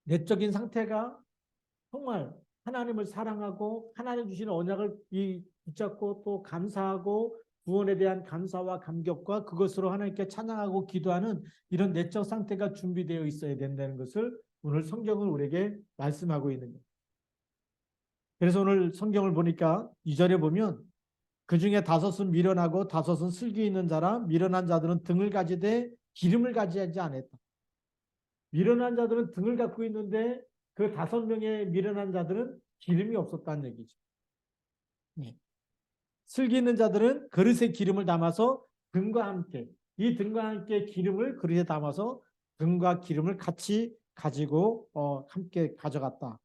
내적인 상태가 정말 하나님을 사랑하고 하나님 주시는 언약을 붙잡고 또 감사하고 구원에 대한 감사와 감격과 그것으로 하나님께 찬양하고 기도하는 이런 내적 상태가 준비되어 있어야 된다는 것을 오늘 성경은 우리에게 말씀하고 있는 거예요. 그래서 오늘 성경을 보니까 2절에 보면 그 중에 5은 미련하고 5은 슬기 있는 자라. 미련한 자들은 등을 가지되 기름을 가지지 않았다. 미련한 자들은 등을 갖고 있는데 그 5명의 미련한 자들은 기름이 없었다는 얘기죠. 네. 슬기 있는 자들은 그릇에 기름을 담아서 등과 함께, 이 등과 함께 기름을 그릇에 담아서 등과 기름을 같이 가지고 함께 가져갔다.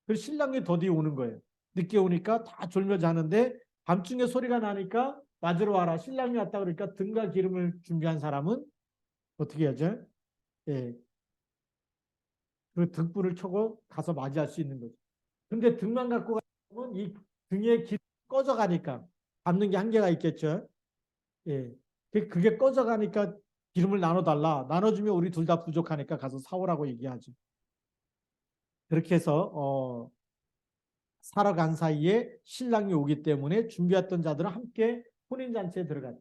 그래서 신랑이 더디 오는 거예요. 늦게 오니까 다 졸며 자는데 밤중에 소리가 나니까 맞으러 와라. 신랑이 왔다 그러니까 등과 기름을 준비한 사람은 어떻게 하죠? 예, 그 등불을 켜고 가서 맞이할 수 있는 거죠. 근데 등만 갖고 가면 이 등에 기름이 꺼져가니까 담는 게 한계가 있겠죠. 예, 그게 꺼져가니까 기름을 나눠달라. 나눠주면 우리 둘 다 부족하니까 가서 사오라고 얘기하죠. 그렇게 해서 살아간 사이에 신랑이 오기 때문에 준비했던 자들은 함께 혼인잔치에 들어갔죠.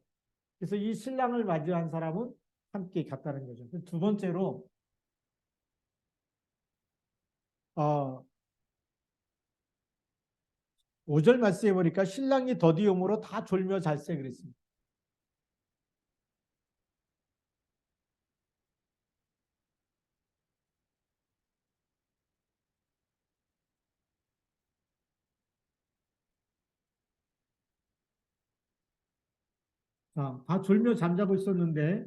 그래서 이 신랑을 맞이한 사람은 함께 갔다는 거죠. 두 번째로 5절 말씀해 보니까 신랑이 더디움으로 다 졸며 잘세 그랬습니다. 다 졸며 잠자고 있었는데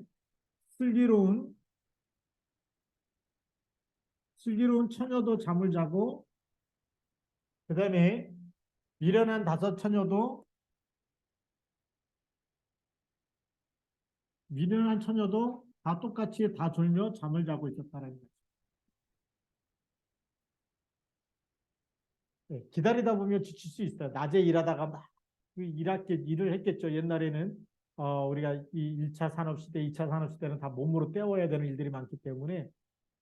슬기로운 처녀도 잠을 자고 그 다음에 미련한 5 처녀도 다 똑같이 다 졸며 잠을 자고 있었다는 거죠. 네, 기다리다 보면 지칠 수 있어요. 낮에 일하다가 막 일을 했겠죠. 옛날에는 우리가 이 1차 산업시대, 2차 산업시대는 다 몸으로 때워야 되는 일들이 많기 때문에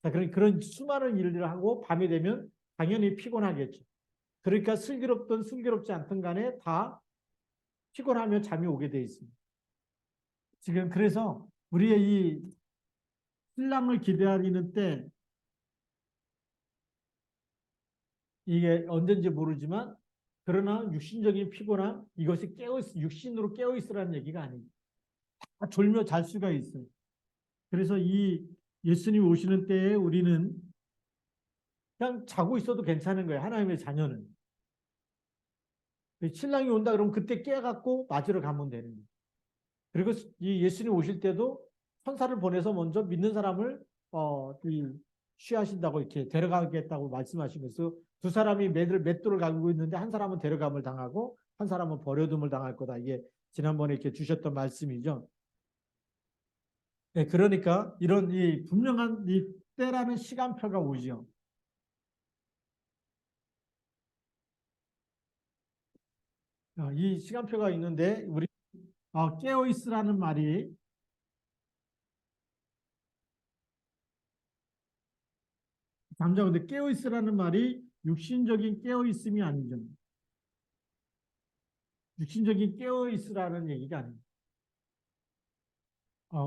자, 그런 수많은 일들을 하고 밤이 되면 당연히 피곤하겠죠. 그러니까 슬기롭든 슬기롭지 않든 간에 다 피곤하면 잠이 오게 돼 있습니다. 지금 그래서 우리의 이 신랑을 기다리는 때 이게 언젠지 모르지만 그러나 육신적인 피곤함 이것이 육신으로 깨어 있으라는 얘기가 아닙니다. 다 졸며 잘 수가 있어요. 그래서 이 예수님 오시는 때에 우리는 그냥 자고 있어도 괜찮은 거예요. 하나님의 자녀는. 신랑이 온다 그러면 그때 깨갖고 맞으러 가면 되는 거예요. 그리고 이 예수님 오실 때도 천사를 보내서 먼저 믿는 사람을 취하신다고 이렇게 데려가겠다고 말씀하시면서 두 사람이 맷돌을 가지고 있는데 한 사람은 데려감을 당하고 한 사람은 버려둠을 당할 거다. 이게 지난번에 이렇게 주셨던 말씀이죠. 네, 그러니까 이런 이 분명한 이 때라는 시간표가 오죠. 이 시간표가 있는데 우리 깨어 있으라는 말이 잠자는데 깨어 있으라는 말이 육신적인 깨어 있음이 아니죠. 육신적인 깨어 있으라는 얘기가 아닙니다.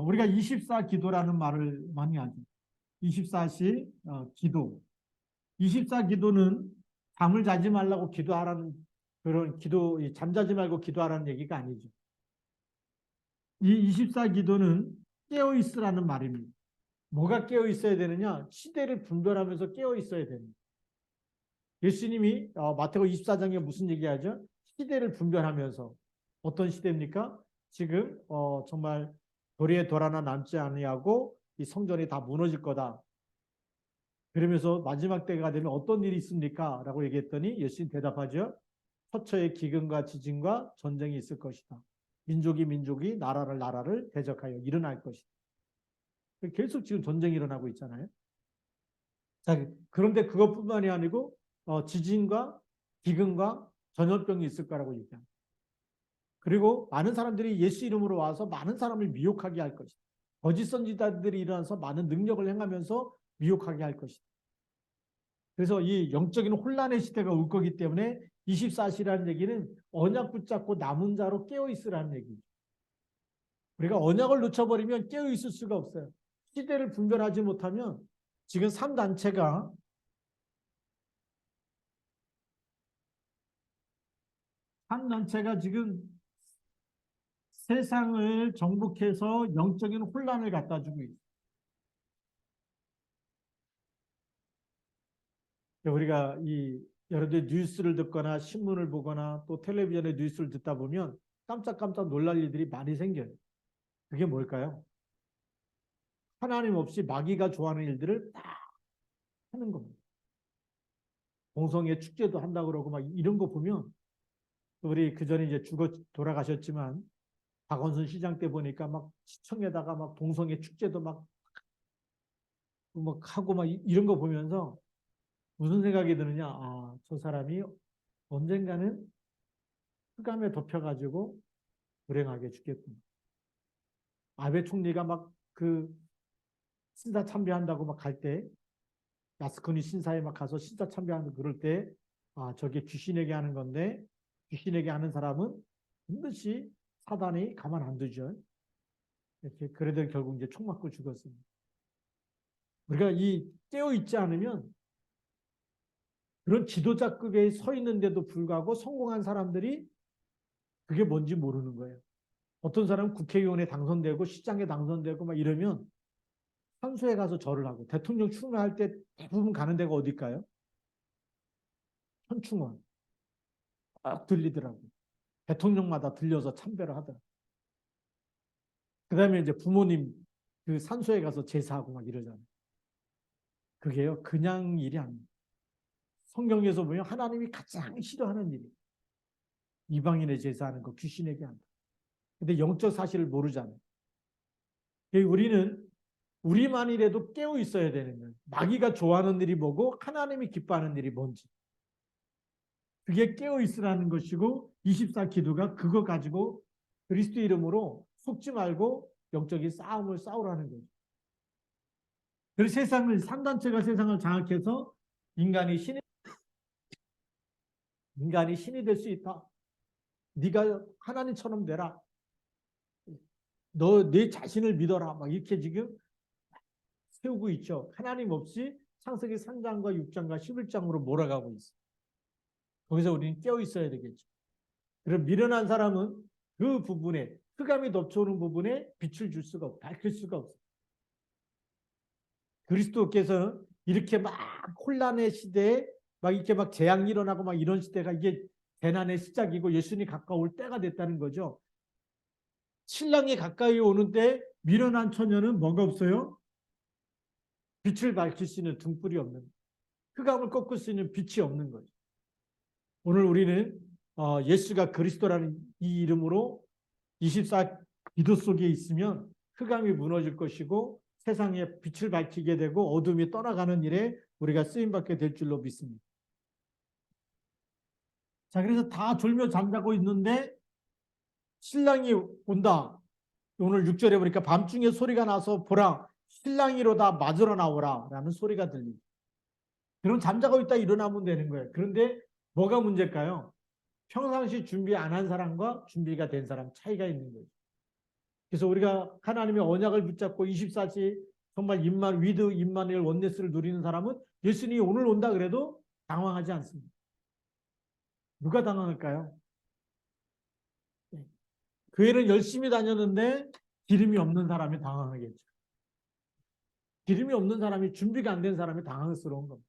우리가 24 기도라는 말을 많이 하죠. 24시 기도. 24 기도는 잠을 자지 말라고 기도하라는 그런 잠자지 말고 기도하라는 얘기가 아니죠. 이 24 기도는 깨어 있으라는 말입니다. 뭐가 깨어 있어야 되느냐? 시대를 분별하면서 깨어 있어야 됩니다. 예수님이 마태복음 24장에 무슨 얘기하죠? 시대를 분별하면서 어떤 시대입니까? 지금 정말 도리에 돌 하나 남지 아니하고 이 성전이 다 무너질 거다. 그러면서 마지막 때가 되면 어떤 일이 있습니까? 라고 얘기했더니 예수님 대답하죠. 처처의 기근과 지진과 전쟁이 있을 것이다. 민족이 나라를 대적하여 일어날 것이다. 계속 지금 전쟁이 일어나고 있잖아요. 자, 그런데 그것뿐만이 아니고 지진과 기근과 전염병이 있을 거라고 얘기합니다. 그리고 많은 사람들이 예수 이름으로 와서 많은 사람을 미혹하게 할 것이다. 거짓 선지자들이 일어나서 많은 능력을 행하면서 미혹하게 할 것이다. 그래서 이 영적인 혼란의 시대가 올 거기 때문에 24시라는 얘기는 언약 붙잡고 남은 자로 깨어 있으라는 얘기죠. 우리가 언약을 놓쳐버리면 깨어 있을 수가 없어요. 시대를 분별하지 못하면 지금 3단체가 지금 세상을 정복해서 영적인 혼란을 갖다 주고 있어요. 우리가 이 여러 대 뉴스를 듣거나 신문을 보거나 또 텔레비전의 뉴스를 듣다 보면 깜짝깜짝 놀랄 일들이 많이 생겨요. 그게 뭘까요? 하나님 없이 마귀가 좋아하는 일들을 다 하는 겁니다. 동성애 축제도 한다고 그러고 막 이런 거 보면 우리 그 전에 이제 죽어 돌아가셨지만 박원순 시장 때 보니까 막 시청에다가 막 동성애 축제도 막 하고 막 이런 거 보면서 무슨 생각이 드느냐? 아, 저 사람이 언젠가는 흑암에 덮여가지고 불행하게 죽겠구나. 아베 총리가 막 그 신사 참배한다고 막 갈 때, 야스쿠니 신사에 막 가서 신사 참배하는 그럴 때, 아, 저게 귀신에게 하는 건데, 귀신에게 하는 사람은 반드시 사단이 가만 안 두죠. 이렇게 그래도 결국 이제 총 맞고 죽었습니다. 우리가 이 깨어 있지 않으면 그런 지도자급에 서 있는데도 불구하고 성공한 사람들이 그게 뭔지 모르는 거예요. 어떤 사람은 국회의원에 당선되고 시장에 당선되고 막 이러면 산소에 가서 절을 하고 대통령 출마할 때 대부분 가는 데가 어딜까요? 현충원. 꼭 들리더라고요. 대통령마다 들려서 참배를 하더라고요. 그 다음에 이제 부모님 그 산소에 가서 제사하고 막 이러잖아요. 그게요, 그냥 일이 아닙니다. 성경에서 보면 하나님이 가장 싫어하는 일이 이방인의 제사하는 거 귀신에게 한다. 근데 영적 사실을 모르잖아요. 우리는 우리만이라도 깨어 있어야 되는 거예요. 마귀가 좋아하는 일이 뭐고 하나님이 기뻐하는 일이 뭔지. 그게 깨어 있으라는 것이고 24 기도가 그거 가지고 그리스도 이름으로 속지 말고 영적인 싸움을 싸우라는 거죠. 그래서 세상을 산단체가 세상을 장악해서 인간이 신이 될 수 있다. 네가 하나님처럼 되라. 너 내 자신을 믿어라. 막 이렇게 지금 세우고 있죠. 하나님 없이 창세기 3장과 6장과 11장으로 몰아가고 있어요. 거기서 우리는 깨어 있어야 되겠죠. 그럼 미련한 사람은 그 부분에 흑암이 덮쳐오는 부분에 빛을 줄 수가 없고 밝힐 수가 없어요. 그리스도께서 이렇게 막 혼란의 시대에 막 이렇게 막 재앙이 일어나고 막 이런 시대가 이게 재난의 시작이고 예수님이 가까울 때가 됐다는 거죠. 신랑이 가까이 오는 때 미련한 처녀는 뭐가 없어요? 빛을 밝힐 수 있는 등불이 없는, 흑암을 꺾을 수 있는 빛이 없는 거죠. 오늘 우리는 예수가 그리스도라는 이 이름으로 24 기도 속에 있으면 흑암이 무너질 것이고 세상에 빛을 밝히게 되고 어둠이 떠나가는 일에 우리가 쓰임받게 될 줄로 믿습니다. 자, 그래서 다 졸며 잠자고 있는데 신랑이 온다. 오늘 6절에 보니까 밤중에 소리가 나서 보라, 신랑이로다 맞으러 나오라 라는 소리가 들리죠. 그럼 잠자고 있다 일어나면 되는 거예요. 그런데 뭐가 문제일까요? 평상시 준비 안 한 사람과 준비가 된 사람 차이가 있는 거죠. 그래서 우리가 하나님의 언약을 붙잡고 24시 정말 위드 임마누엘 원네스를 누리는 사람은 예수님이 오늘 온다 그래도 당황하지 않습니다. 누가 당황할까요? 교회는 열심히 다녔는데 기름이 없는 사람이 당황하겠죠. 기름이 없는 사람이, 준비가 안 된 사람이 당황스러운 겁니다.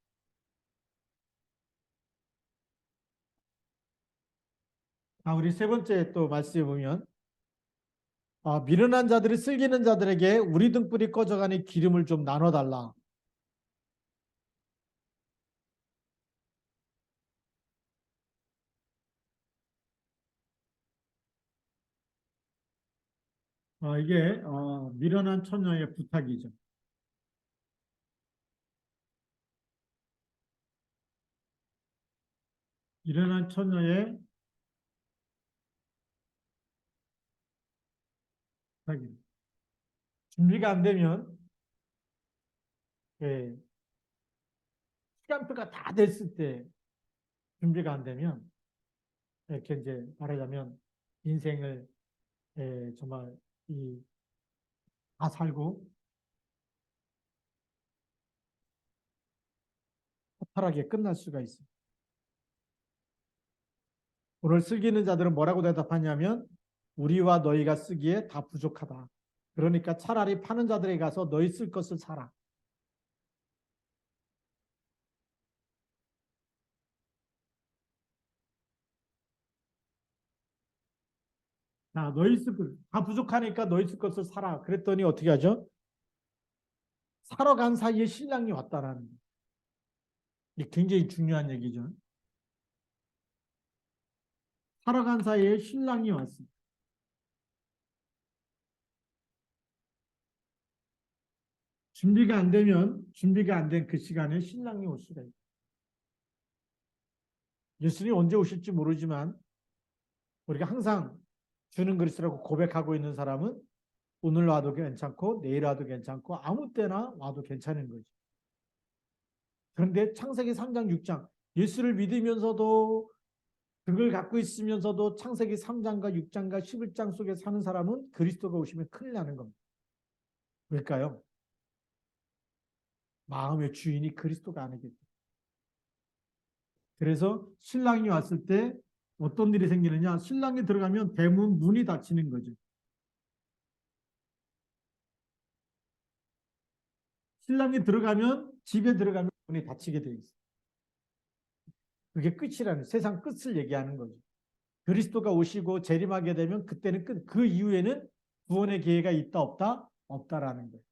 우리 세 번째 또 말씀해 보면 미련한 자들이 슬기는 자들에게 우리 등불이 꺼져가니 기름을 좀 나눠달라. 이게 미련한 처녀의 부탁이죠. 미련한 처녀의 부탁입니다. 준비가 안 되면 예, 시간표가 다 됐을 때 준비가 안 되면 이렇게 이제 말하자면 인생을 정말 다 살고 허탈하게 끝날 수가 있습니다. 오늘 슬기는 자들은 뭐라고 대답하냐면 우리와 너희가 쓰기에 다 부족하다. 그러니까 차라리 파는 자들에게 가서 너희 쓸 것을 사라. 자, 너희 쓸 것, 다 부족하니까 너희 쓸 것을 사라. 그랬더니 어떻게 하죠? 사러 간 사이에 신랑이 왔다라는 거예요. 이게 굉장히 중요한 얘기죠. 사러 간 사이에 신랑이 왔습니다. 준비가 안 되면 준비가 안 된 그 시간에 신랑이 올 수가 있어요. 예수님이 언제 오실지 모르지만 우리가 항상 주는 그리스도라고 고백하고 있는 사람은 오늘 와도 괜찮고 내일 와도 괜찮고 아무 때나 와도 괜찮은 거죠. 그런데 창세기 3장 6장 예수를 믿으면서도 그걸 갖고 있으면서도 창세기 3장과 6장과 11장 속에 사는 사람은 그리스도가 오시면 큰일 나는 겁니다. 왜일까요? 마음의 주인이 그리스도가 아니겠죠. 그래서 신랑이 왔을 때 어떤 일이 생기느냐? 신랑이 들어가면 대문 문이 닫히는 거죠. 신랑이 들어가면 집에 들어가면 문이 닫히게 돼 있어요. 그게 끝이라는 세상 끝을 얘기하는 거죠. 그리스도가 오시고 재림하게 되면 그때는 끝. 그 이후에는 구원의 기회가 있다 없다? 없다라는 거예요.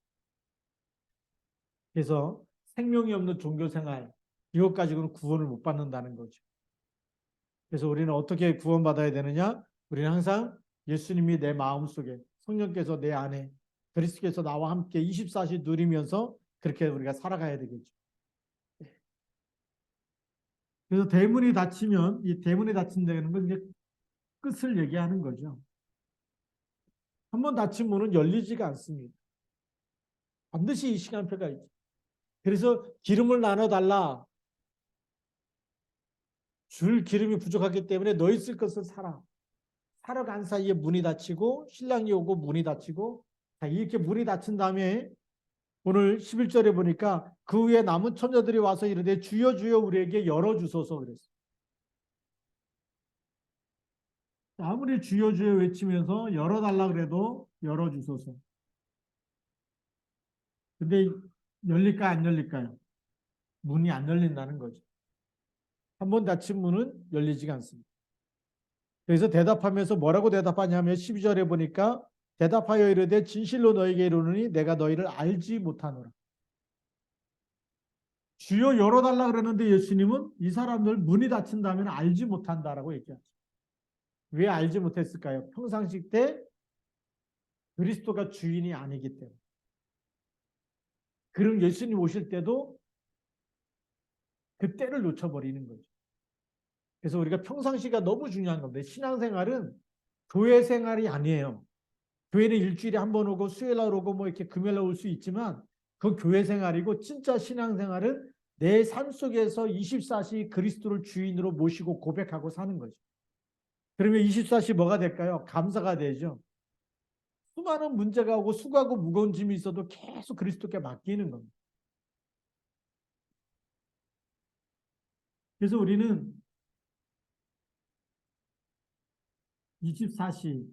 그래서 생명이 없는 종교 생활 이것 가지고는 구원을 못 받는다는 거죠. 그래서 우리는 어떻게 구원받아야 되느냐? 우리는 항상 예수님이 내 마음속에 성령께서 내 안에 그리스도께서 나와 함께 24시 누리면서 그렇게 우리가 살아가야 되겠죠. 그래서 대문이 닫히면 이 대문이 닫힌다는 건 이제 끝을 얘기하는 거죠. 한번 닫힌 문은 열리지가 않습니다. 반드시 이 시간표가 있죠. 그래서 기름을 나눠달라. 줄 기름이 부족하기 때문에 너희 쓸 것을 사라. 사러 간 사이에 문이 닫히고 신랑이 오고 문이 닫히고 이렇게 문이 닫힌 다음에 오늘 11절에 보니까 그 후에 남은 처녀들이 와서 이르되 주여 주여 우리에게 열어주소서 그랬어요. 아무리 주여 주여 외치면서 열어달라 그래도 열어주소서. 근데 열릴까 안 열릴까요? 문이 안 열린다는 거죠. 한번 닫힌 문은 열리지가 않습니다. 그래서 대답하면서 뭐라고 대답하냐면 12절에 보니까 대답하여 이르되 진실로 너에게 이르노니 내가 너희를 알지 못하노라. 주여 열어달라 그러는데 예수님은 이 사람들 문이 닫힌다면 알지 못한다라고 얘기하죠. 왜 알지 못했을까요? 평상시 때 그리스도가 주인이 아니기 때문에. 그럼 예수님 오실 때도 그 때를 놓쳐버리는 거죠. 그래서 우리가 평상시가 너무 중요한 건데 신앙생활은 교회 생활이 아니에요. 교회는 일주일에 한 번 오고 수요일 날 오고 뭐 이렇게 금요일 날 올 수 있지만 그 교회 생활이고 진짜 신앙생활은 내 삶 속에서 24시 그리스도를 주인으로 모시고 고백하고 사는 거죠. 그러면 24시 뭐가 될까요? 감사가 되죠. 수많은 문제가 오고 수고하고 무거운 짐이 있어도 계속 그리스도께 맡기는 겁니다. 그래서 우리는 24시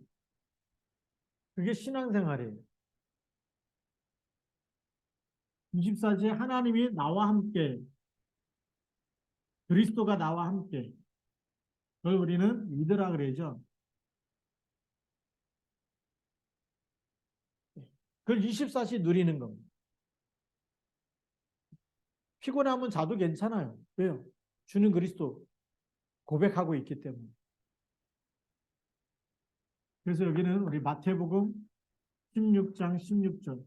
그게 신앙생활이에요. 24시에 하나님이 나와 함께 그리스도가 나와 함께 그걸 우리는 믿으라 그러죠. 그걸 24시 누리는 겁니다. 피곤하면 자도 괜찮아요. 왜요? 주는 그리스도 고백하고 있기 때문에. 그래서 여기는 우리 마태복음 16장 16절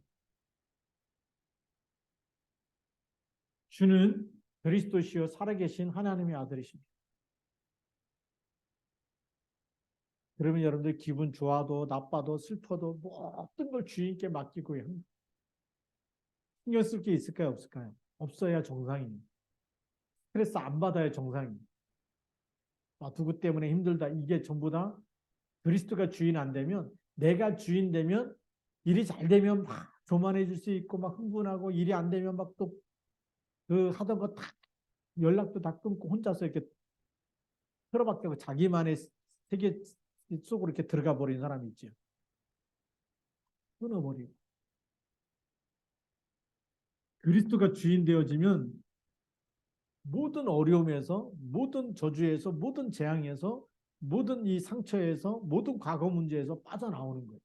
주는 그리스도시요 살아계신 하나님의 아들이십니다. 그러면 여러분들 기분 좋아도 나빠도 슬퍼도 모든 걸 주인께 맡기고 신경 쓸 게 있을까요? 없을까요? 없어야 정상입니다. 스트레스 안 받아야 정상이에요. 누구 때문에 힘들다. 이게 전부 다 그리스도가 주인 안 되면, 내가 주인 되면, 일이 잘 되면 막 교만해질 수 있고 막 흥분하고, 일이 안 되면 막 또 그 하던 거 다 연락도 다 끊고 혼자서 이렇게 틀어박히고 자기만의 세계 속으로 이렇게 들어가 버린 사람이 있죠. 끊어버리고. 그리스도가 주인 되어지면 모든 어려움에서, 모든 저주에서, 모든 재앙에서, 모든 이 상처에서, 모든 과거 문제에서 빠져나오는 거예요.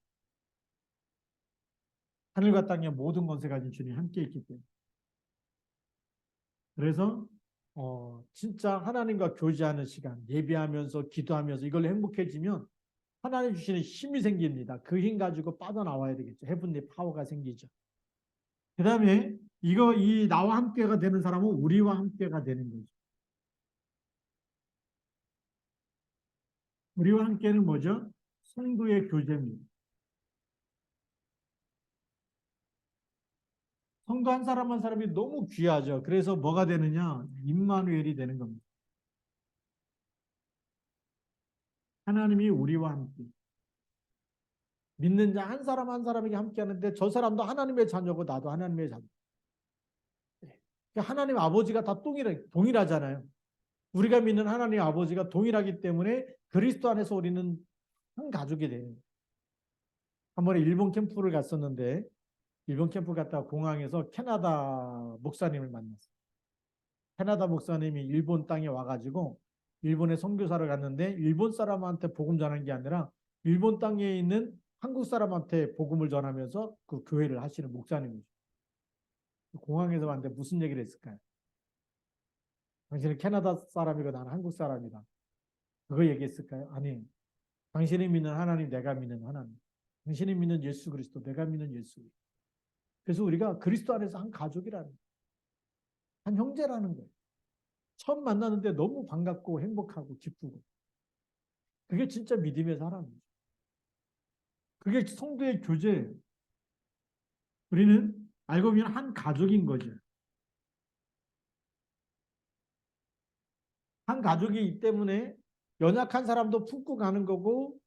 하늘과 땅의 모든 권세 가진 주님이 함께 있기 때문에. 그래서 진짜 하나님과 교제하는 시간, 예배하면서 기도하면서 이걸 행복해지면 하나님 주시는 힘이 생깁니다. 그 힘 가지고 빠져나와야 되겠죠. 헤븐리 파워가 생기죠. 그 다음에 이 나와 함께가 되는 사람은 우리와 함께가 되는 거죠. 우리와 함께는 뭐죠? 성도의 교제입니다. 성도 한 사람 한 사람이 너무 귀하죠. 그래서 뭐가 되느냐? 임마누엘이 되는 겁니다. 하나님이 우리와 함께. 믿는 자 한 사람 한 사람에게 함께 하는데 저 사람도 하나님의 자녀고 나도 하나님의 자녀. 하나님 아버지가 다 동일하잖아요. 우리가 믿는 하나님 아버지가 동일하기 때문에 그리스도 안에서 우리는 한 가족이 돼요. 한 번에 일본 캠프를 갔었는데 일본 캠프 갔다가 공항에서 캐나다 목사님을 만났어요. 캐나다 목사님이 일본 땅에 와가지고 일본에 선교사를 갔는데 일본 사람한테 복음 전하는 게 아니라 일본 땅에 있는 한국 사람한테 복음을 전하면서 그 교회를 하시는 목사님이죠. 공항에서 봤는데 무슨 얘기를 했을까요? 당신은 캐나다 사람이고 나는 한국 사람이다. 그거 얘기했을까요? 아니, 당신이 믿는 하나님, 내가 믿는 하나님. 당신이 믿는 예수 그리스도, 내가 믿는 예수. 그래서 우리가 그리스도 안에서 한 가족이라는, 한 형제라는 거예요. 처음 만났는데 너무 반갑고 행복하고 기쁘고. 그게 진짜 믿음의 사람이죠. 그게 성도의 교제예요. 우리는 알고 보면 한 가족인 거죠. 한 가족이기 때문에 연약한 사람도 품고 가는 거고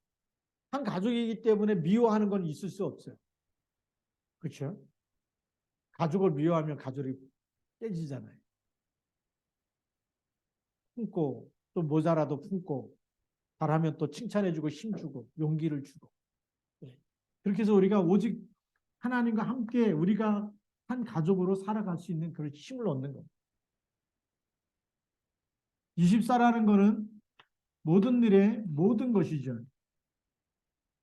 한 가족이기 때문에 미워하는 건 있을 수 없어요. 그렇죠? 가족을 미워하면 가족이 깨지잖아요. 품고 또 모자라도 품고 잘하면 또 칭찬해주고 힘주고 용기를 주고. 네. 그렇게 해서 우리가 오직 하나님과 함께 우리가 한 가족으로 살아갈 수 있는 그런 힘을 얻는 겁니다. 24라는 거는 모든 일에 모든 것이죠.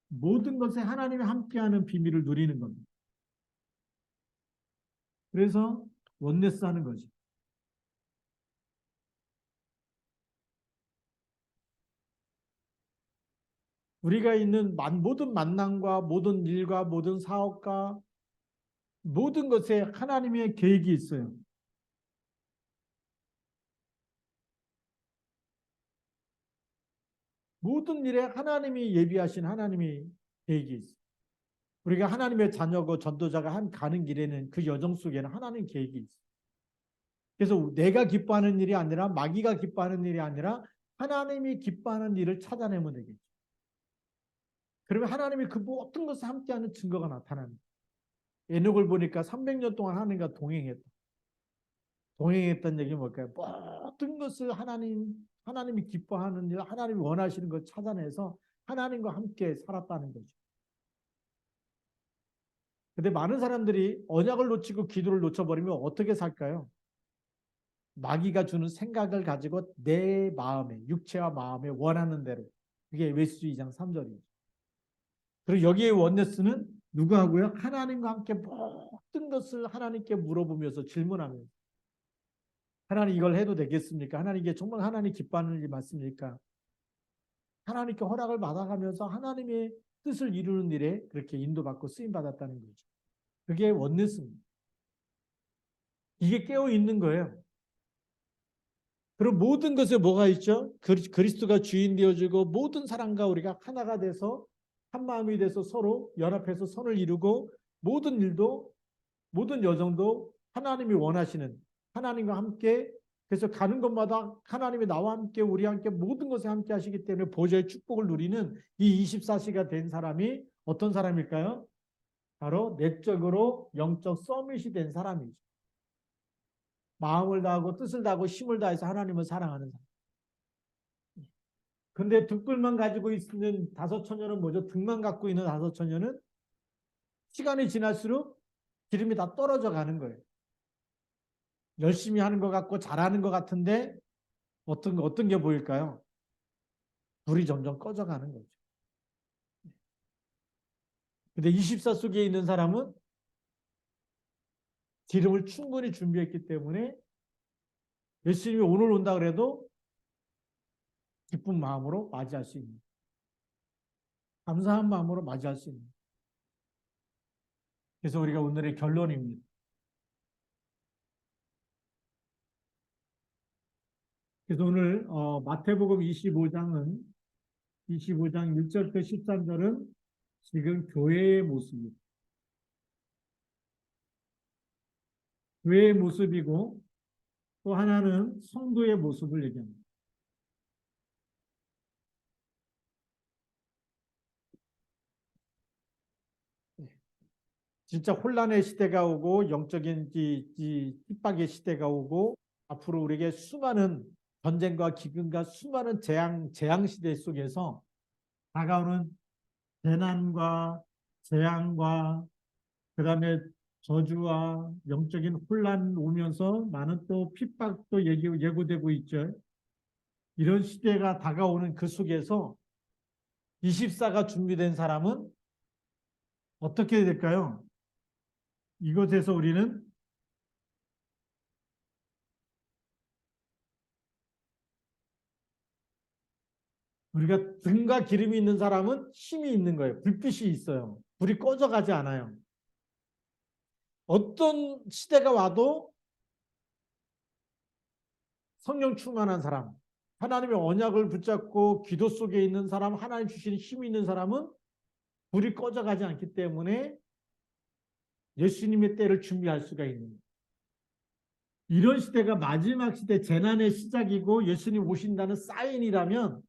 모든 것에 하나님이 함께하는 비밀을 누리는 겁니다. 그래서 원네스 하는 거죠. 우리가 있는 모든 만남과 모든 일과 모든 사업과 모든 것에 하나님의 계획이 있어요. 모든 일에 하나님이 예비하신 하나님의 계획이 있어요. 우리가 하나님의 자녀고 전도자가 가는 길에는 그 여정 속에는 하나님 계획이 있어요. 그래서 내가 기뻐하는 일이 아니라 마귀가 기뻐하는 일이 아니라 하나님이 기뻐하는 일을 찾아내면 되겠죠. 그러면 하나님이 그 모든 것을 함께하는 증거가 나타납니다. 에녹을 보니까 300년 동안 하나님과 동행했다. 동행했다는 얘기는 뭘까요? 모든 것을 하나님이 기뻐하는 일, 하나님이 원하시는 걸 찾아내서 하나님과 함께 살았다는 거죠. 근데 많은 사람들이 언약을 놓치고 기도를 놓쳐버리면 어떻게 살까요? 마귀가 주는 생각을 가지고 내 마음에, 육체와 마음에 원하는 대로. 그게 웨스 2장 3절이죠. 그리고 여기에 원네스는 누가 하고요? 하나님과 함께 모든 것을 하나님께 물어보면서 질문하면서 하나님 이걸 해도 되겠습니까? 하나님 이게 정말 하나님 기뻐하는 일이 맞습니까? 하나님께 허락을 받아가면서 하나님의 뜻을 이루는 일에 그렇게 인도받고 쓰임받았다는 거죠. 그게 원네스입니다. 이게 깨어 있는 거예요. 그럼 모든 것에 뭐가 있죠? 그리스도가 주인 되어주고 모든 사람과 우리가 하나가 돼서 한 마음이 돼서 서로 연합해서 선을 이루고 모든 일도 모든 여정도 하나님이 원하시는 하나님과 함께 그래서 가는 곳마다 하나님이 나와 함께 우리 함께 모든 것에 함께 하시기 때문에 보좌의 축복을 누리는 이 24시가 된 사람이 어떤 사람일까요? 바로 내적으로 영적 서밋이 된 사람이죠. 마음을 다하고 뜻을 다하고 힘을 다해서 하나님을 사랑하는 사람. 근데 등불만 가지고 있는 다섯 처녀는 뭐죠? 등만 갖고 있는 다섯 처녀는 시간이 지날수록 기름이 다 떨어져 가는 거예요. 열심히 하는 것 같고 잘하는 것 같은데 어떤 게 보일까요? 불이 점점 꺼져가는 거죠. 근데 24 속에 있는 사람은 기름을 충분히 준비했기 때문에 예수님이 오늘 온다 그래도 기쁜 마음으로 맞이할 수 있는, 감사한 마음으로 맞이할 수 있는. 그래서 우리가 오늘의 결론입니다. 그래서 오늘 마태복음 25장은 25장 1절부터 13절은 지금 교회의 모습입니다. 교회의 모습이고 또 하나는 성도의 모습을 얘기합니다. 진짜 혼란의 시대가 오고 영적인 핍박의 시대가 오고 앞으로 우리에게 수많은 전쟁과 기근과 수많은 재앙 시대 속에서 다가오는 재난과 재앙과 그다음에 저주와 영적인 혼란 오면서 많은 또 핍박도 예고되고 있죠. 이런 시대가 다가오는 그 속에서 24가 준비된 사람은 어떻게 될까요? 이것에서 우리가 등과 기름이 있는 사람은 힘이 있는 거예요. 불빛이 있어요. 불이 꺼져가지 않아요. 어떤 시대가 와도 성령 충만한 사람, 하나님의 언약을 붙잡고 기도 속에 있는 사람, 하나님 주시는 힘이 있는 사람은 불이 꺼져가지 않기 때문에 예수님의 때를 준비할 수가 있는 거예요. 이런 시대가 마지막 시대 재난의 시작이고 예수님 오신다는 사인이라면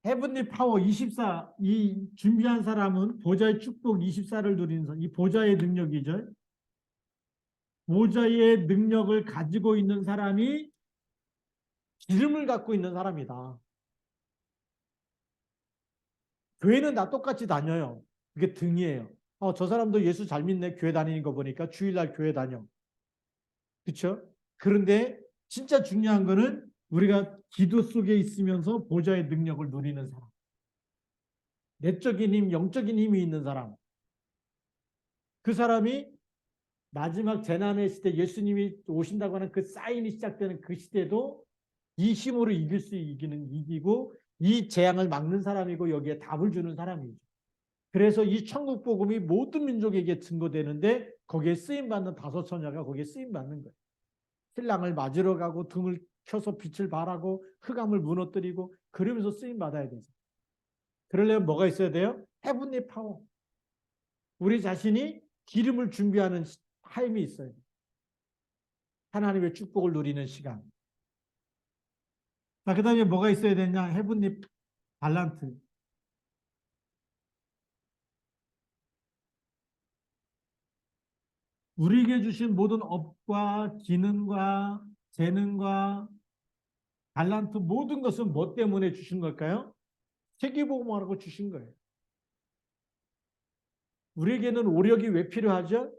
헤븐리 파워 24, 이 준비한 사람은 보좌의 축복 24를 누리는 사람, 이 보좌의 능력이죠. 보좌의 능력을 가지고 있는 사람이 기름을 갖고 있는 사람이다. 교회는 다 똑같이 다녀요. 그게 등이에요. 저 사람도 예수 잘 믿네. 교회 다니는 거 보니까 주일날 교회 다녀. 그렇죠? 그런데 진짜 중요한 거는 우리가 기도 속에 있으면서 보좌의 능력을 누리는 사람. 내적인 힘, 영적인 힘이 있는 사람. 그 사람이 마지막 재난의 시대 예수님이 오신다고 하는 그 사인이 시작되는 그 시대도 이 힘으로 이기고 이 재앙을 막는 사람이고 여기에 답을 주는 사람이죠. 그래서 이 천국 복음이 모든 민족에게 증거되는데 거기에 쓰임 받는 다섯 처녀가 거기에 쓰임 받는 거예요. 신랑을 맞으러 가고 등을 켜서 빛을 발하고 흑암을 무너뜨리고 그러면서 쓰임 받아야 되죠. 그러려면 뭐가 있어야 돼요? 헤븐리 파워. 우리 자신이 기름을 준비하는 타임이 있어요. 하나님의 축복을 누리는 시간. 그 다음에 뭐가 있어야 되냐? 헤븐리 발란트. 우리에게 주신 모든 업과 기능과 재능과 달란트 모든 것은 뭐 때문에 주신 걸까요? 세계복음하라고 주신 거예요. 우리에게는 오력이 왜 필요하죠?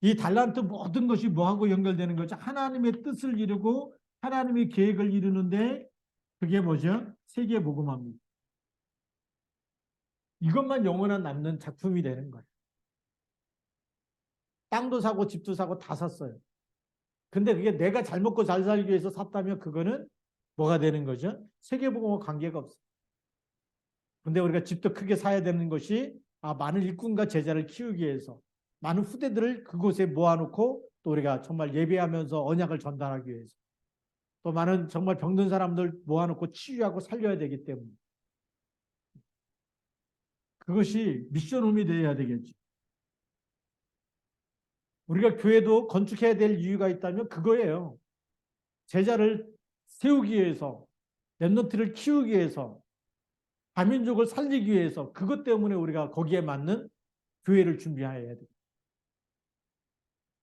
이 달란트 모든 것이 뭐하고 연결되는 거죠? 하나님의 뜻을 이루고 하나님의 계획을 이루는데 그게 뭐죠? 세계복음합니다. 이것만 영원한 남는 작품이 되는 거예요. 땅도 사고 집도 사고 다 샀어요. 근데 그게 내가 잘 먹고 잘 살기 위해서 샀다면 그거는 뭐가 되는 거죠? 세계복음과 관계가 없어요. 근데 우리가 집도 크게 사야 되는 것이 많은 일꾼과 제자를 키우기 위해서 많은 후대들을 그곳에 모아놓고 또 우리가 정말 예배하면서 언약을 전달하기 위해서 또 많은 정말 병든 사람들 모아놓고 치유하고 살려야 되기 때문에 그것이 미션홈이 되어야 되겠죠. 우리가 교회도 건축해야 될 이유가 있다면 그거예요. 제자를 세우기 위해서, 렘넌트를 키우기 위해서, 다민족을 살리기 위해서, 그것 때문에 우리가 거기에 맞는 교회를 준비해야 돼.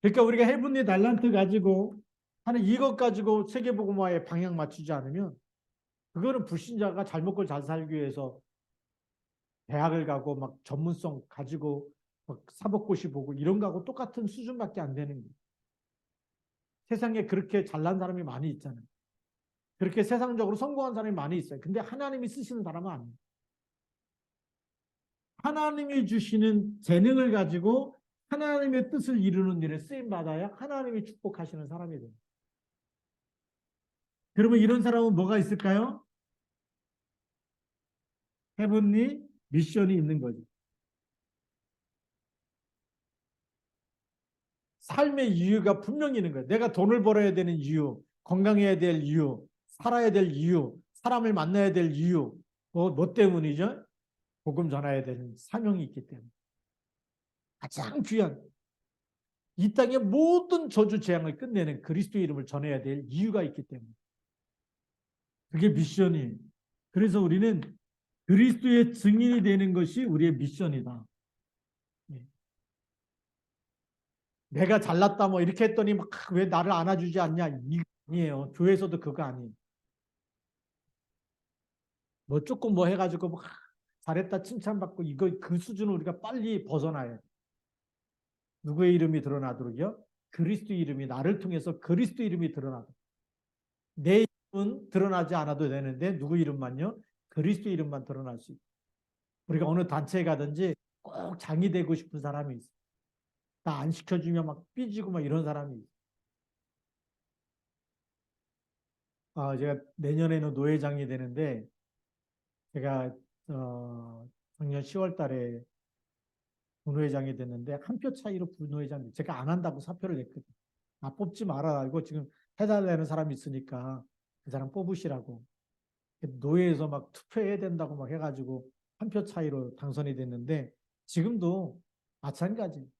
그러니까 우리가 헤븐리 달란트 가지고 하는 이것 가지고 세계복음화에 방향 맞추지 않으면 그거는 불신자가 잘 먹고 잘 살기 위해서 대학을 가고 막 전문성 가지고 막 사법고시 보고 이런 거하고 똑같은 수준밖에 안 되는 거예요. 세상에 그렇게 잘난 사람이 많이 있잖아요. 그렇게 세상적으로 성공한 사람이 많이 있어요. 근데 하나님이 쓰시는 사람은 아니에요. 하나님이 주시는 재능을 가지고 하나님의 뜻을 이루는 일에 쓰임 받아야 하나님이 축복하시는 사람이 돼요. 그러면 이런 사람은 뭐가 있을까요? 헤븐리 미션이 있는 거죠. 삶의 이유가 분명히 있는 거예요. 내가 돈을 벌어야 되는 이유, 건강해야 될 이유, 살아야 될 이유, 사람을 만나야 될 이유, 뭐 때문이죠? 복음 전해야 되는 사명이 있기 때문에. 가장 귀한 이 땅의 모든 저주 재앙을 끝내는 그리스도 이름을 전해야 될 이유가 있기 때문에. 그게 미션이에요. 그래서 우리는 그리스도의 증인이 되는 것이 우리의 미션이다. 내가 잘났다 뭐 이렇게 했더니 막 왜 나를 안아주지 않냐, 이거 아니에요. 교회에서도 그거 아니에요. 뭐 조금 뭐 해가지고 막 잘했다 칭찬받고 이거 그 수준을 우리가 빨리 벗어나야 돼. 누구의 이름이 드러나도록요? 그리스도 이름이 나를 통해서 그리스도 이름이 드러나도록. 내 이름은 드러나지 않아도 되는데 누구 이름만요? 그리스도 이름만 드러날 수 있다. 우리가 어느 단체에 가든지 꼭 장이 되고 싶은 사람이 있어. 나 안 시켜주면 막 삐지고 막 이런 사람이 있어. 제가 내년에는 노회장이 되는데 제가 작년 10월 달에 부회장이 됐는데 한 표 차이로 부회장이 제가 안 한다고 사표를 냈거든요. 뽑지 말아 알고 지금 해달라는 사람이 있으니까 그 사람 뽑으시라고. 노회에서 막 투표해야 된다고 막 해가지고 한 표 차이로 당선이 됐는데 지금도 마찬가지.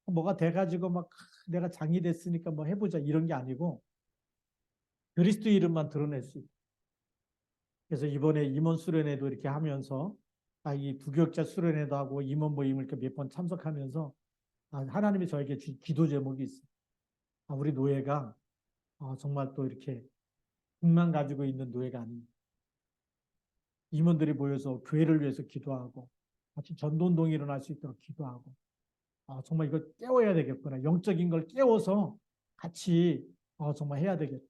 뭐가 돼가지고 막 내가 장이 됐으니까 뭐 해보자 이런 게 아니고 그리스도 이름만 드러낼 수 있다. 그래서 이번에 임원 수련회도 이렇게 하면서 이 부교육자 수련회도 하고 임원 모임을 이렇게 몇 번 참석하면서 하나님이 저에게 주신 기도 제목이 있어요. 우리 노예가 정말 또 이렇게 꿈만 가지고 있는 노예가 아닙니다. 임원들이 모여서 교회를 위해서 기도하고 같이 전도운동이 일어날 수 있도록 기도하고 정말 이걸 깨워야 되겠구나. 영적인 걸 깨워서 같이 정말 해야 되겠다.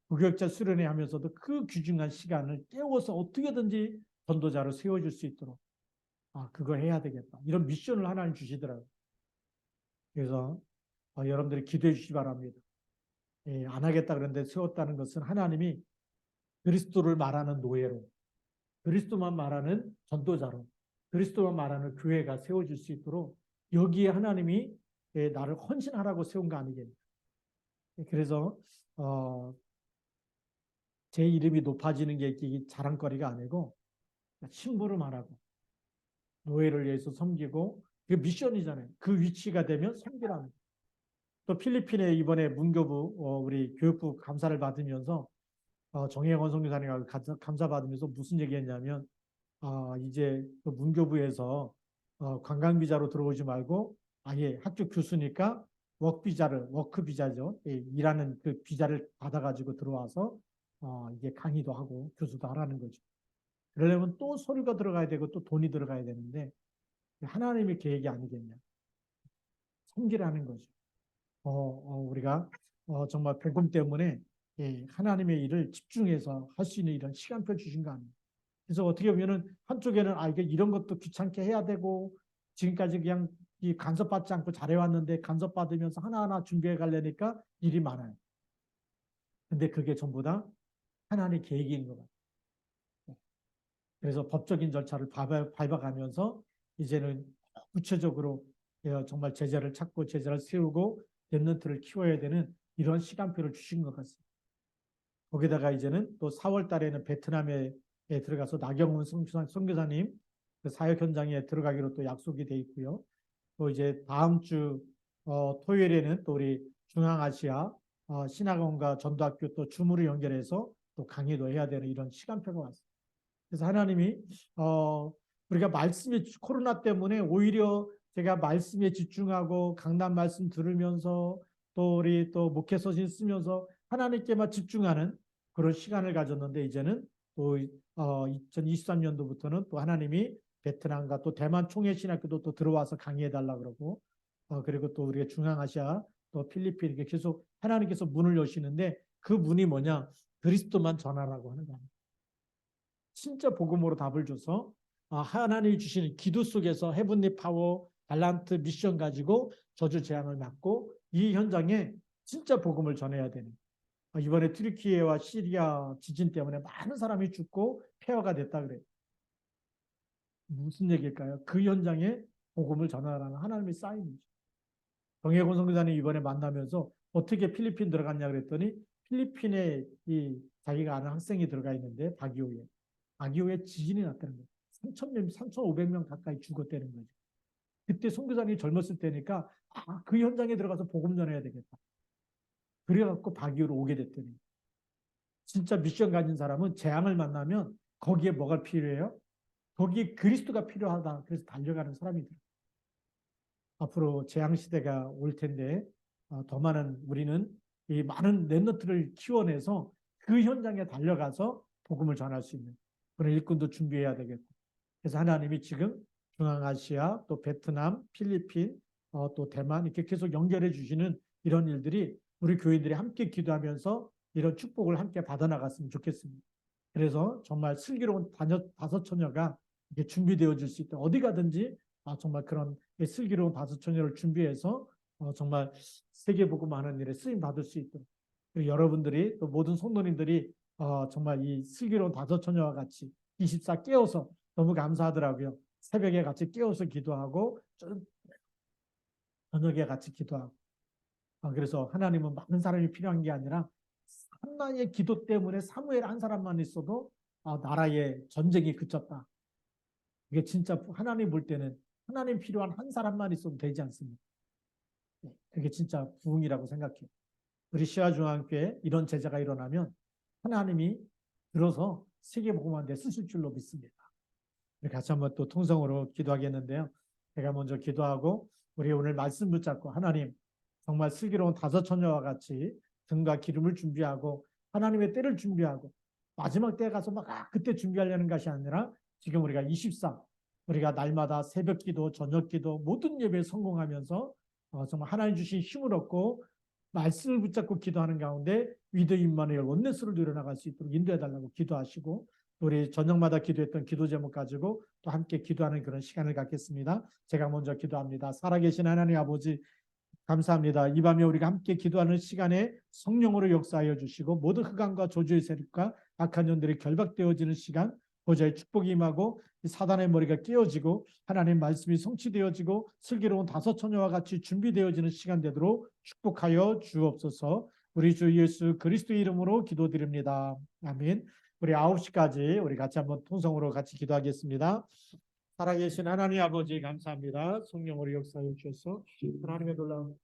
부교육자 수련회 하면서도 그 귀중한 시간을 깨워서 어떻게든지 전도자로 세워줄 수 있도록 그걸 해야 되겠다. 이런 미션을 하나님 주시더라고요. 그래서 여러분들이 기도해 주시기 바랍니다. 안 하겠다 그런데 세웠다는 것은 하나님이 그리스도를 말하는 노예로, 그리스도만 말하는 전도자로, 그리스도만 말하는 교회가 세워질 수 있도록 여기에 하나님이 나를 헌신하라고 세운 거 아니겠습니까? 그래서 제 이름이 높아지는 게 자랑거리가 아니고 심부름하라고 노예를 위해서 섬기고 그게 미션이잖아요. 그 위치가 되면 섬기라는. 또 필리핀에 이번에 문교부 우리 교육부 감사를 받으면서 정혜원 선교사님과 감사 받으면서 무슨 얘기했냐면 이제 그 문교부에서 관광비자로 들어오지 말고 아예 학교 교수니까 워크 비자죠. 일하는 그 비자를 받아가지고 들어와서 이게 강의도 하고 교수도 하라는 거죠. 그러려면 또 서류가 들어가야 되고 또 돈이 들어가야 되는데 하나님의 계획이 아니겠냐. 섬기라는 거죠. 우리가 정말 복음 때문에 하나님의 일을 집중해서 할 수 있는 이런 시간표 주신 거 아니에요. 그래서 어떻게 보면은 한쪽에는 이게 이런 것도 귀찮게 해야 되고 지금까지 그냥 이 간섭받지 않고 잘해왔는데 간섭받으면서 하나하나 준비해 가려니까 일이 많아요. 근데 그게 전부 다 하나님의 계획인 것 같아요. 그래서 법적인 절차를 밟아가면서 이제는 구체적으로 정말 제자를 찾고 제자를 세우고 랩런트를 키워야 되는 이런 시간표를 주신 것 같습니다. 거기다가 이제는 또 4월 달에는 베트남에 들어가서 나경원 선교사님 그 사역 현장에 들어가기로 또 약속이 돼 있고요. 또 이제 다음 주 토요일에는 또 우리 중앙아시아 신학원과 전도학교 또 줌으로 연결해서 또 강의도 해야 되는 이런 시간표가 왔어요. 그래서 하나님이 우리가 말씀에 코로나 때문에 오히려 제가 말씀에 집중하고 강단 말씀 들으면서 또 우리 또 목회 서신 쓰면서 하나님께만 집중하는 그런 시간을 가졌는데 이제는 또 2023년도부터는 또 하나님이 베트남과 또 대만 총회신학교도 또 들어와서 강의해 달라 그러고 그리고 또 우리가 중앙아시아 또 필리핀 이렇게 계속 하나님께서 문을 여시는데 그 문이 뭐냐? 그리스도만 전하라고 하는 거예요. 진짜 복음으로 답을 줘서 하나님이 주시는 기도 속에서 헤븐리 파워 달란트 미션 가지고 저주 재앙을 막고 이 현장에 진짜 복음을 전해야 되는 이번에 튀르키예와 시리아 지진 때문에 많은 사람이 죽고 폐허가 됐다 그래요. 무슨 얘기일까요? 그 현장에 복음을 전하라는 하나님의 사인이죠. 정혜곤 선교사님 이번에 만나면서 어떻게 필리핀 들어갔냐 그랬더니 필리핀에 이 자기가 아는 학생이 들어가 있는데 바기오에 지진이 났다는 거예요. 3,000명, 3,500명 가까이 죽었다는 거죠. 그때 선교사님이 젊었을 때니까 그 현장에 들어가서 복음 전해야 되겠다. 그래갖고 바기오로 오게 됐더니 진짜 미션 가진 사람은 재앙을 만나면 거기에 뭐가 필요해요? 거기에 그리스도가 필요하다. 그래서 달려가는 사람이더라고요. 앞으로 재앙 시대가 올 텐데 더 많은 우리는 이 많은 랩너트를 키워내서 그 현장에 달려가서 복음을 전할 수 있는 그런 일꾼도 준비해야 되겠고 그래서 하나님이 지금 중앙아시아 또 베트남, 필리핀 또 대만 이렇게 계속 연결해 주시는 이런 일들이 우리 교인들이 함께 기도하면서 이런 축복을 함께 받아나갔으면 좋겠습니다. 그래서 정말 슬기로운 다섯 처녀가 이렇게 준비되어질 수 있다. 어디 가든지 정말 그런 슬기로운 다섯 처녀를 준비해서 정말 세계 복음 하는 일에 쓰임 받을 수 있도록 그리고 여러분들이 또 모든 성도님들이 정말 이 슬기로운 다섯 처녀와 같이 24 깨어서 너무 감사하더라고요. 새벽에 같이 깨어서 기도하고 저녁에 같이 기도하고 그래서 하나님은 많은 사람이 필요한 게 아니라 하나의 기도 때문에 사무엘 한 사람만 있어도 나라의 전쟁이 그쳤다. 이게 진짜 하나님 볼 때는 하나님 필요한 한 사람만 있어도 되지 않습니까? 그게 진짜 부흥이라고 생각해요. 우리 시아중앙교회 이런 제자가 일어나면 하나님이 들어서 세계복음화에 쓰실 줄로 믿습니다. 같이 한번 또 통성으로 기도하겠는데요. 제가 먼저 기도하고 우리 오늘 말씀 붙잡고 하나님 정말 슬기로운 다섯 처녀와 같이 등과 기름을 준비하고 하나님의 때를 준비하고 마지막 때에 가서 막 그때 준비하려는 것이 아니라 지금 우리가 24 우리가 날마다 새벽 기도, 저녁 기도 모든 예배에 성공하면서 정말 하나님 주신 힘을 얻고 말씀을 붙잡고 기도하는 가운데 위드 임마누엘 원네스를 누려나갈 수 있도록 인도해달라고 기도하시고 우리 저녁마다 기도했던 기도 제목 가지고 또 함께 기도하는 그런 시간을 갖겠습니다. 제가 먼저 기도합니다. 살아계신 하나님 아버지 감사합니다. 이 밤에 우리가 함께 기도하는 시간에 성령으로 역사하여 주시고 모든 흑암과 저주의 세력과 악한 년들이 결박되어지는 시간 보좌의 축복이 임하고 사단의 머리가 깨어지고 하나님 말씀이 성취되어지고 슬기로운 다섯 처녀와 같이 준비되어지는 시간 되도록 축복하여 주옵소서. 우리 주 예수 그리스도의 이름으로 기도드립니다. 아멘. 우리 9시까지 우리 같이 한번 통성으로 같이 기도하겠습니다. 살아계신 하나님 아버지 감사합니다. 성령으로 역사해 주셔서 하나님의 놀라운